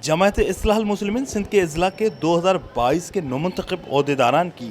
जमात इस्लाह मुस्लिमीन सिंध के अजला के 2022 के नौमुंतखब ओहदेदारान की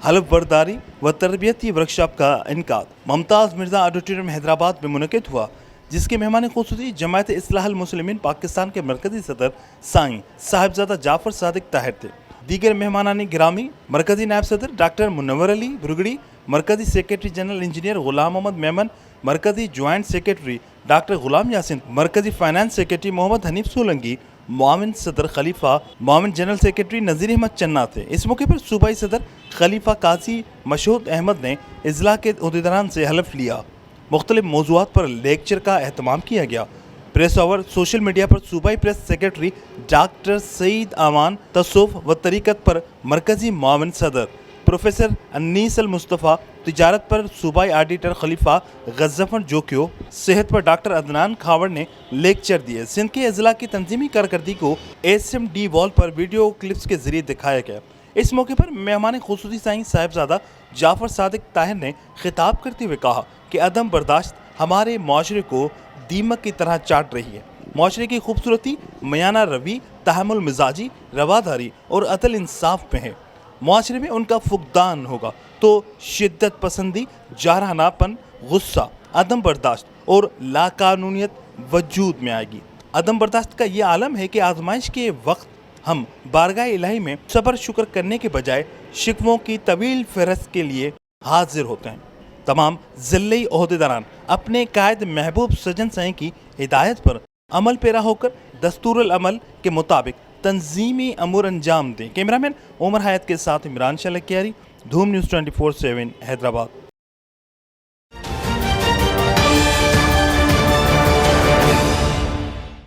हलफ बर्दारी व तरबियती वर्कशॉप का इनकाद मुमताज़ मिर्ज़ा ऑडिटोरियम हैदराबाद में मुनक़िद हुआ, जिसके मेहमान खुसूसी जमात इस्लाह मुस्लिमीन पाकिस्तान के मरकज़ी सदर साईं साहिबजादा जाफ़र सादिक ताहिर थे। दीगर मेहमानानी गिरामी मरकज़ी नायब सदर डॉक्टर मुनव्वर अली भुरगड़ी, मरकज़ी secretary general engineer Ghulam Mohammad Memon, मरकज़ी joint secretary doctor Ghulam Yasin, मरकज़ी फाइनेंस सेक्रेटरी मोहम्मद हनीफ सोलंकी, मुआविन सदर खलीफा, मुआविन जनरल सेक्रेटरी नज़ीर अहमद चन्ना थे। इस मौके पर सूबाई सदर खलीफा काजी मशहूद अहमद ने इजला के ओहदेदारान से हलफ लिया। मुख्तलिफ मौज़ूआत पर लेक्चर का एहतमाम किया गया। प्रेस ओवर सोशल मीडिया पर सूबाई प्रेस सेक्रेटरी डॉक्टर सईद आमान, तसव्वुफ़ व तरीक़त पर मरकज़ी मुआविन सदर प्रोफेसर अन्नीस अल मुस्तफ़ा, तिजारत पर सूबाई ऑडिटर खलीफा गज़्ज़फ़र जोकियो, सेहत पर डॉक्टर अदनान खावर ने लेक्चर दिए। सिंध के अजला की तंजीमी कारकर्दगी को SMD वॉल पर वीडियो क्लिप्स के जरिए दिखाया गया। इस मौके पर मेहमान खुसूसी साईं साहिबजादा जाफ़र सादिक ताहिर ने खिताब करते हुए कहा कि अदम बर्दाश्त हमारे माशरे को दीमक की तरह चाट रही है। माशरे की खूबसूरती मयाना रवी, तहम्मुल मिजाजी, रवादारी और अदल इंसाफ में है। माशरे में उनका फुकदान होगा तो शिद्दत पसंदी, जारहानापन, गुस्सा, अदम बर्दाश्त और लाकानूनियत वजूद में आएगी। अदम बर्दाश्त का ये आलम है कि आजमाइश के वक्त हम बारगाह इलाही में सब्र शुक्र करने के बजाय शिकवों की तवील फहरस्त के लिए हाजिर होते हैं। तमाम ज़िल्लई ओहदेदारान अपने कायद महबूब सजन साईं की हिदायत पर अमल पेरा होकर दस्तूरुल अमल के मुताबिक तंजीमी अमूर अंजाम दें। कैमरामैन उमर हयात के साथ इमरान शलकियारी, धूम न्यूज़ 24/7 हैदराबाद।